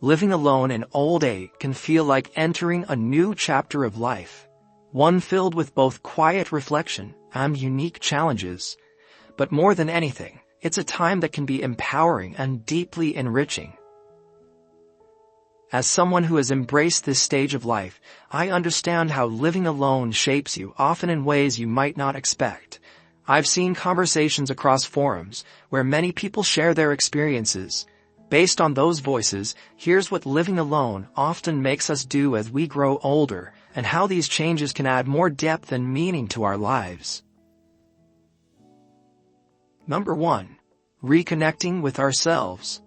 Living alone in old age can feel like entering a new chapter of life, one filled with both quiet reflection and unique challenges. But more than anything, it's a time that can be empowering and deeply enriching. As someone who has embraced this stage of life, I understand how living alone shapes you, often in ways you might not expect. I've seen conversations across forums where many people share their experiences. Based on those voices, here's what living alone often makes us do as we grow older, and how these changes can add more depth and meaning to our lives. Number 1. Reconnecting with ourselves.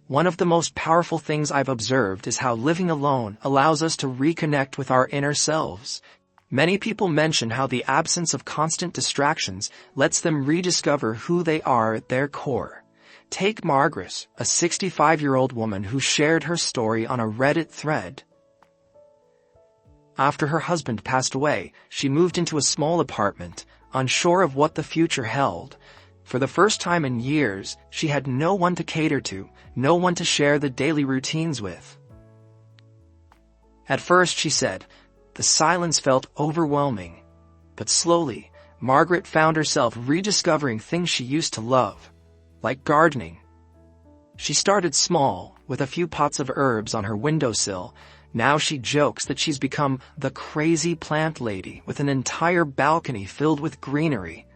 One of the most powerful things I've observed is how living alone allows us to reconnect with our inner selves. Many people mention how the absence of constant distractions lets them rediscover who they are at their core. Take Margaret, a 65-year-old woman who shared her story on a Reddit thread. After her husband passed away, she moved into a small apartment, unsure of what the future held. For the first time in years, she had no one to cater to, no one to share the daily routines with. At first, she said, the silence felt overwhelming. But slowly, Margaret found herself rediscovering things she used to love, like gardening. She started small, with a few pots of herbs on her windowsill. Now she jokes that she's become the crazy plant lady with an entire balcony filled with greenery.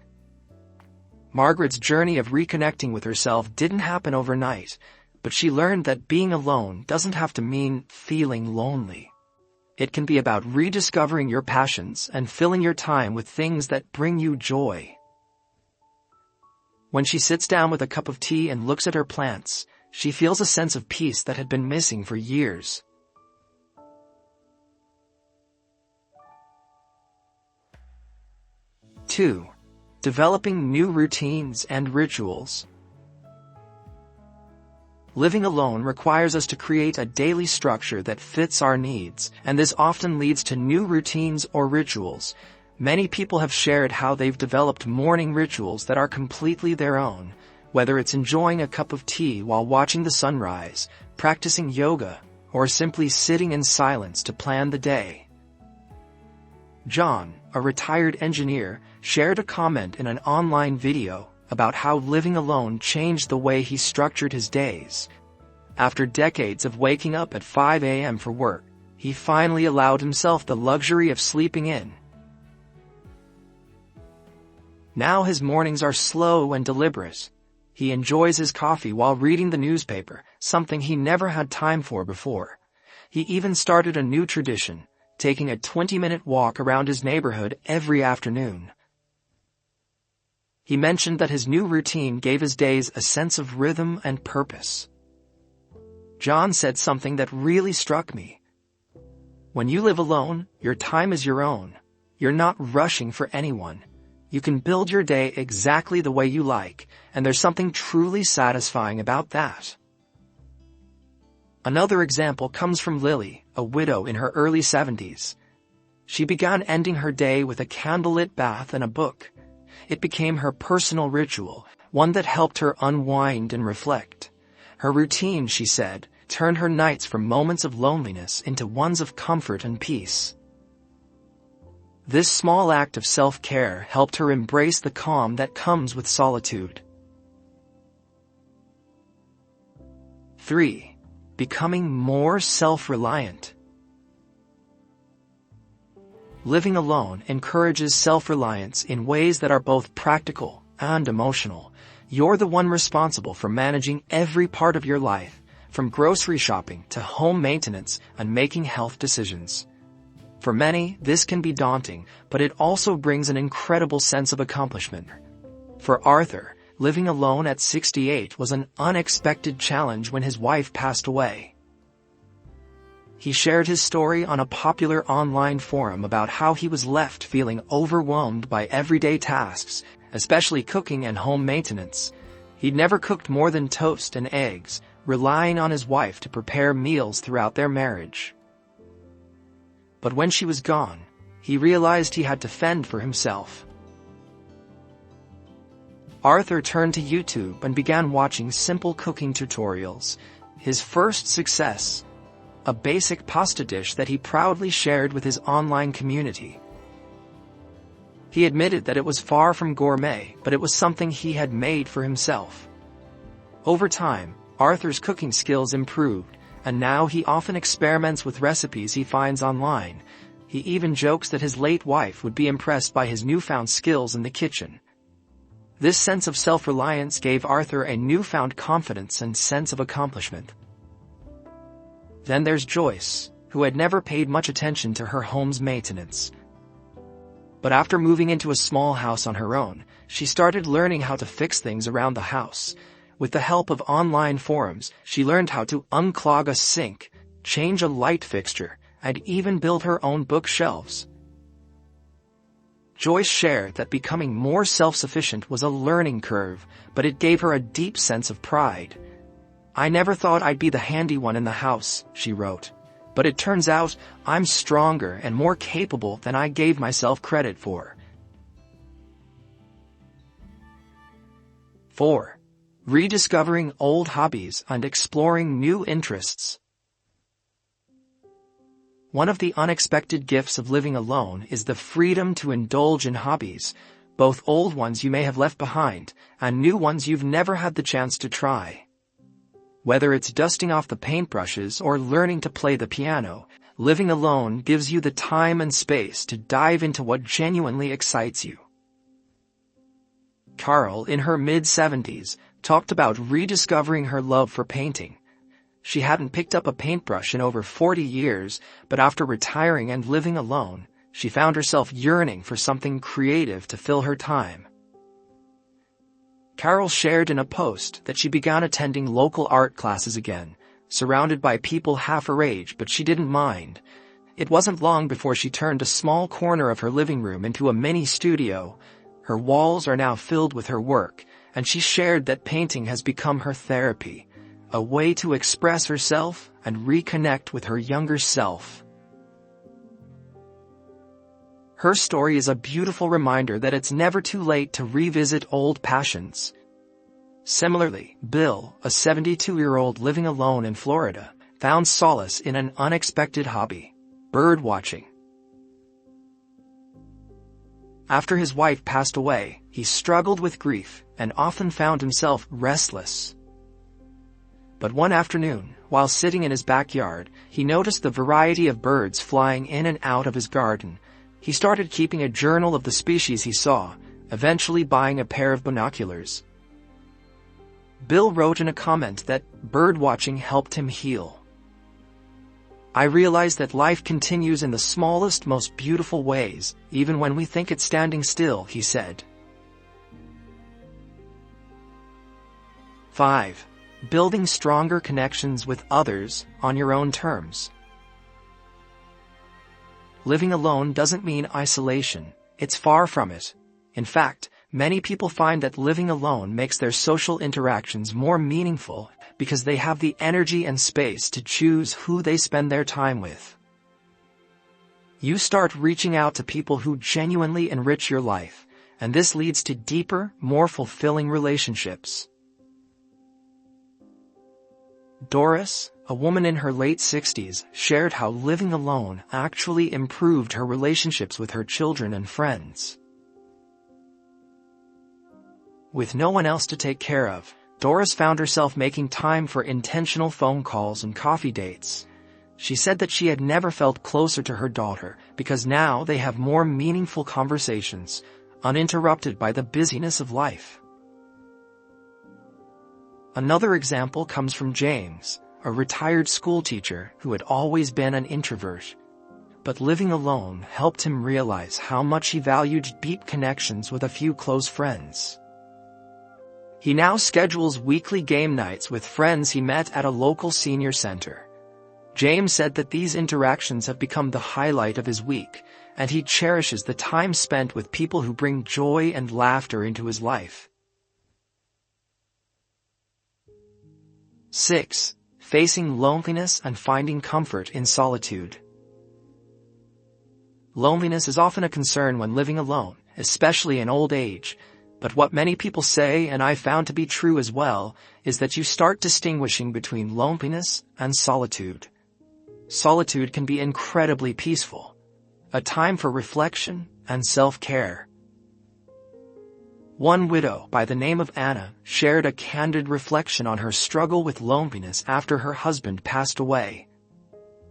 Margaret's journey of reconnecting with herself didn't happen overnight, but she learned that being alone doesn't have to mean feeling lonely. It can be about rediscovering your passions and filling your time with things that bring you joy. When she sits down with a cup of tea and looks at her plants, she feels a sense of peace that had been missing for years. Two, developing new routines and rituals. Living alone requires us to create a daily structure that fits our needs, and this often leads to new routines or rituals. Many people have shared how they've developed morning rituals that are completely their own, whether it's enjoying a cup of tea while watching the sunrise, practicing yoga, or simply sitting in silence to plan the day. John, a retired engineer, shared a comment in an online video about how living alone changed the way he structured his days. After decades of waking up at 5 a.m. for work, he finally allowed himself the luxury of sleeping in. Now his mornings are slow and deliberate. He enjoys his coffee while reading the newspaper, something he never had time for before. He even started a new tradition, taking a 20-minute walk around his neighborhood every afternoon. He mentioned that his new routine gave his days a sense of rhythm and purpose. John said something that really struck me. When you live alone, your time is your own. You're not rushing for anyone. You can build your day exactly the way you like, and there's something truly satisfying about that. Another example comes from Lily, a widow in her early 70s. She began ending her day with a candlelit bath and a book. It became her personal ritual, one that helped her unwind and reflect. Her routine, she said, turned her nights from moments of loneliness into ones of comfort and peace. This small act of self-care helped her embrace the calm that comes with solitude. 3. Becoming more self-reliant. Living alone encourages self-reliance in ways that are both practical and emotional. You're the one responsible for managing every part of your life, from grocery shopping to home maintenance and making health decisions. For many, this can be daunting, but it also brings an incredible sense of accomplishment. For Arthur, living alone at 68 was an unexpected challenge when his wife passed away. He shared his story on a popular online forum about how he was left feeling overwhelmed by everyday tasks, especially cooking and home maintenance. He'd never cooked more than toast and eggs, relying on his wife to prepare meals throughout their marriage. But when she was gone, he realized he had to fend for himself. Arthur turned to YouTube and began watching simple cooking tutorials. His first success, a basic pasta dish that he proudly shared with his online community. He admitted that it was far from gourmet, but it was something he had made for himself. Over time, Arthur's cooking skills improved, and now he often experiments with recipes he finds online. He even jokes that his late wife would be impressed by his newfound skills in the kitchen. This sense of self-reliance gave Arthur a newfound confidence and sense of accomplishment. Then there's Joyce, who had never paid much attention to her home's maintenance. But after moving into a small house on her own, she started learning how to fix things around the house. With the help of online forums, she learned how to unclog a sink, change a light fixture, and even build her own bookshelves. Joyce shared that becoming more self-sufficient was a learning curve, but it gave her a deep sense of pride. "I never thought I'd be the handy one in the house," she wrote, "but it turns out I'm stronger and more capable than I gave myself credit for." 4. Rediscovering old hobbies and exploring new interests. One of the unexpected gifts of living alone is the freedom to indulge in hobbies, both old ones you may have left behind, and new ones you've never had the chance to try. Whether it's dusting off the paintbrushes or learning to play the piano, living alone gives you the time and space to dive into what genuinely excites you. Carol, in her mid-70s, talked about rediscovering her love for painting. She hadn't picked up a paintbrush in over 40 years, but after retiring and living alone, she found herself yearning for something creative to fill her time. Carol shared in a post that she began attending local art classes again, surrounded by people half her age, but she didn't mind. It wasn't long before she turned a small corner of her living room into a mini studio. Her walls are now filled with her work, and she shared that painting has become her therapy, a way to express herself and reconnect with her younger self. Her story is a beautiful reminder that it's never too late to revisit old passions. Similarly, Bill, a 72-year-old living alone in Florida, found solace in an unexpected hobby: bird watching. After his wife passed away, he struggled with grief and often found himself restless. But one afternoon, while sitting in his backyard, he noticed the variety of birds flying in and out of his garden. He started keeping a journal of the species he saw, eventually buying a pair of binoculars. Bill wrote in a comment that bird watching helped him heal. "I realized that life continues in the smallest, most beautiful ways, even when we think it's standing still," he said. 5. Building stronger connections with others on your own terms. Living alone doesn't mean isolation. It's far from it. In fact, many people find that living alone makes their social interactions more meaningful because they have the energy and space to choose who they spend their time with. You start reaching out to people who genuinely enrich your life, and this leads to deeper, more fulfilling relationships. Doris, a woman in her late 60s, shared how living alone actually improved her relationships with her children and friends. With no one else to take care of, Doris found herself making time for intentional phone calls and coffee dates. She said that she had never felt closer to her daughter because now they have more meaningful conversations, uninterrupted by the busyness of life. Another example comes from James, a retired schoolteacher who had always been an introvert. But living alone helped him realize how much he valued deep connections with a few close friends. He now schedules weekly game nights with friends he met at a local senior center. James said that these interactions have become the highlight of his week, and he cherishes the time spent with people who bring joy and laughter into his life. 6. Facing loneliness and finding comfort in solitude. Loneliness is often a concern when living alone, especially in old age. But what many people say, and I found to be true as well, is that you start distinguishing between loneliness and solitude. Solitude can be incredibly peaceful, a time for reflection and self-care. One widow by the name of Anna shared a candid reflection on her struggle with loneliness after her husband passed away.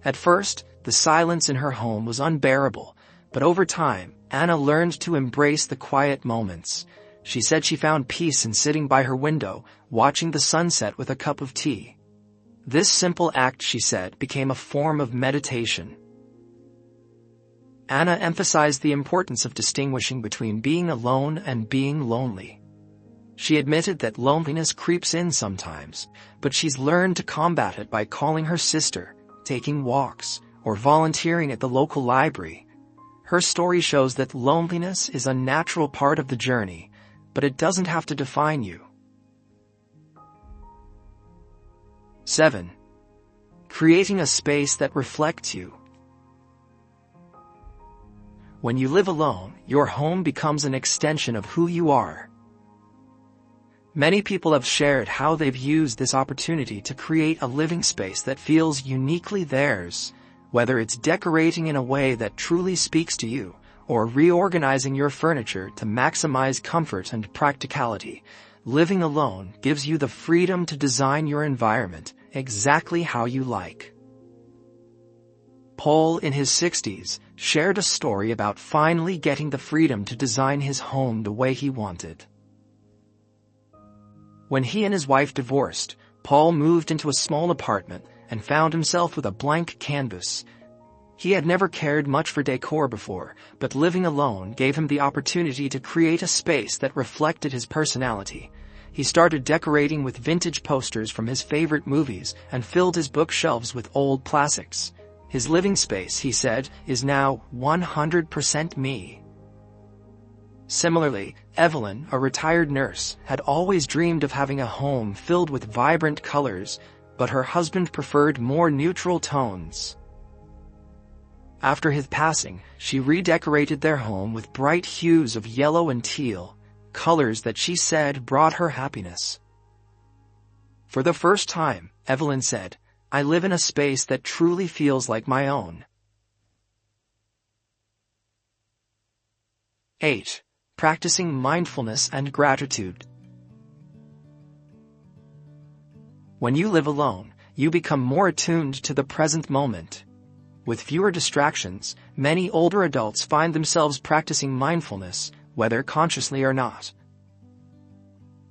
At first, the silence in her home was unbearable, but over time, Anna learned to embrace the quiet moments. She said she found peace in sitting by her window, watching the sunset with a cup of tea. This simple act, she said, became a form of meditation. Anna emphasized the importance of distinguishing between being alone and being lonely. She admitted that loneliness creeps in sometimes, but she's learned to combat it by calling her sister, taking walks, or volunteering at the local library. Her story shows that loneliness is a natural part of the journey, but it doesn't have to define you. 7. Creating a space that reflects you. When you live alone, your home becomes an extension of who you are. Many people have shared how they've used this opportunity to create a living space that feels uniquely theirs, whether it's decorating in a way that truly speaks to you, or reorganizing your furniture to maximize comfort and practicality. Living alone gives you the freedom to design your environment exactly how you like. Paul, in his 60s, shared a story about finally getting the freedom to design his home the way he wanted. When he and his wife divorced, Paul moved into a small apartment and found himself with a blank canvas. He had never cared much for decor before, but living alone gave him the opportunity to create a space that reflected his personality. He started decorating with vintage posters from his favorite movies and filled his bookshelves with old classics. His living space, he said, is now 100% me. Similarly, Evelyn, a retired nurse, had always dreamed of having a home filled with vibrant colors, but her husband preferred more neutral tones. After his passing, she redecorated their home with bright hues of yellow and teal, colors that she said brought her happiness. For the first time, Evelyn said, "I live in a space that truly feels like my own." 8. Practicing mindfulness and gratitude. When you live alone, you become more attuned to the present moment. With fewer distractions, many older adults find themselves practicing mindfulness, whether consciously or not.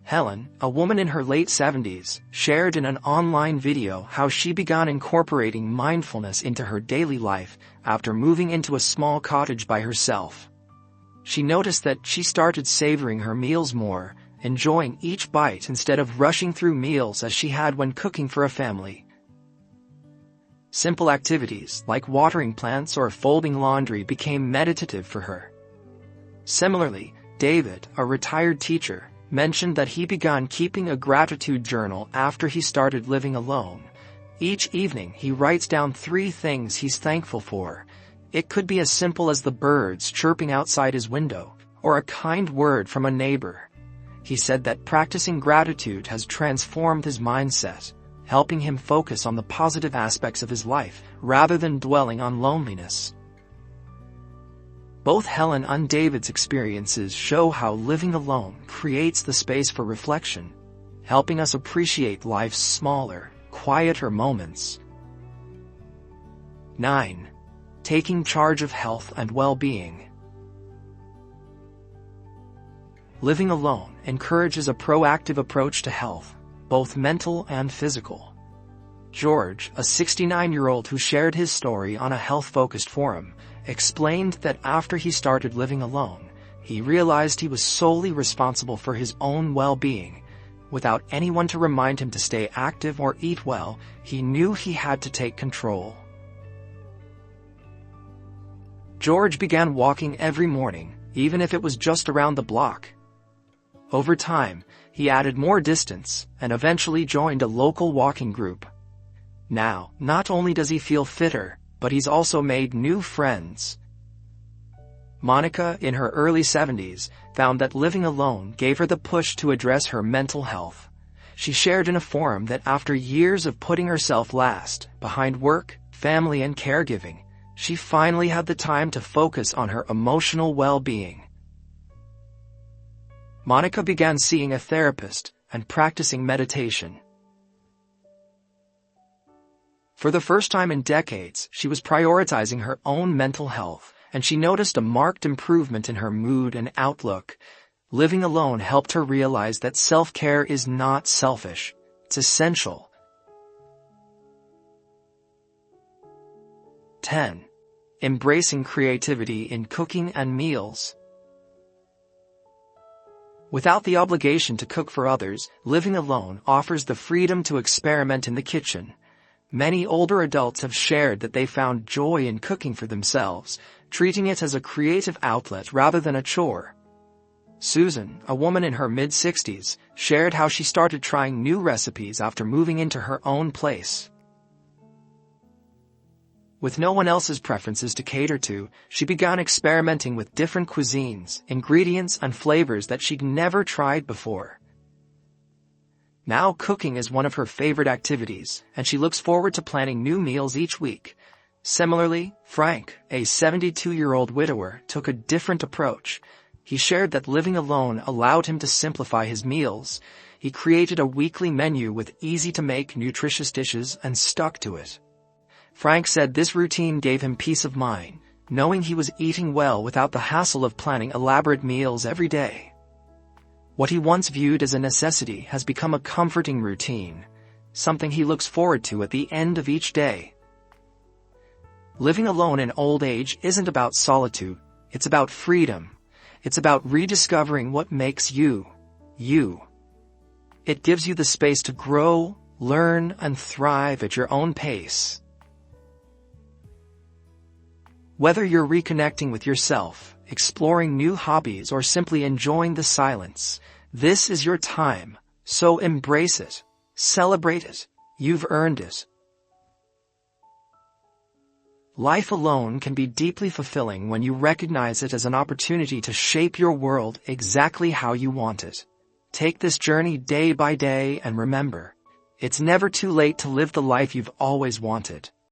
Helen, a woman in her late 70s, shared in an online video how she began incorporating mindfulness into her daily life after moving into a small cottage by herself. She noticed that she started savoring her meals more, enjoying each bite instead of rushing through meals as she had when cooking for a family. Simple activities like watering plants or folding laundry became meditative for her. Similarly, David, a retired teacher, mentioned that he began keeping a gratitude journal after he started living alone. Each evening, he writes down 3 things he's thankful for. It could be as simple as the birds chirping outside his window, or a kind word from a neighbor. He said that practicing gratitude has transformed his mindset, helping him focus on the positive aspects of his life rather than dwelling on loneliness. Both Helen and David's experiences show how living alone creates the space for reflection, helping us appreciate life's smaller, quieter moments. 9. Taking charge of health and well-being. Living alone encourages a proactive approach to health, both mental and physical. George, a 69-year-old who shared his story on a health-focused forum, explained that after he started living alone, he realized he was solely responsible for his own well-being. Without anyone to remind him to stay active or eat well, he knew he had to take control. George began walking every morning, even if it was just around the block. Over time, he added more distance and eventually joined a local walking group. Now, not only does he feel fitter, but he's also made new friends. Monica, in her early 70s, found that living alone gave her the push to address her mental health. She shared in a forum that after years of putting herself last, behind work, family, and caregiving, she finally had the time to focus on her emotional well-being. Monica began seeing a therapist and practicing meditation. For the first time in decades, she was prioritizing her own mental health, and she noticed a marked improvement in her mood and outlook. Living alone helped her realize that self-care is not selfish, it's essential. 10. Embracing creativity in cooking and meals. Without the obligation to cook for others, living alone offers the freedom to experiment in the kitchen. Many older adults have shared that they found joy in cooking for themselves, treating it as a creative outlet rather than a chore. Susan, a woman in her mid-60s, shared how she started trying new recipes after moving into her own place. With no one else's preferences to cater to, she began experimenting with different cuisines, ingredients, and flavors that she'd never tried before. Now cooking is one of her favorite activities, and she looks forward to planning new meals each week. Similarly, Frank, a 72-year-old widower, took a different approach. He shared that living alone allowed him to simplify his meals. He created a weekly menu with easy-to-make, nutritious dishes and stuck to it. Frank said this routine gave him peace of mind, knowing he was eating well without the hassle of planning elaborate meals every day. What he once viewed as a necessity has become a comforting routine, something he looks forward to at the end of each day. Living alone in old age isn't about solitude, it's about freedom. It's about rediscovering what makes you, you. It gives you the space to grow, learn, and thrive at your own pace. Whether you're reconnecting with yourself, exploring new hobbies, or simply enjoying the silence, this is your time, so embrace it, celebrate it, you've earned it. Life alone can be deeply fulfilling when you recognize it as an opportunity to shape your world exactly how you want it. Take this journey day by day and remember, it's never too late to live the life you've always wanted.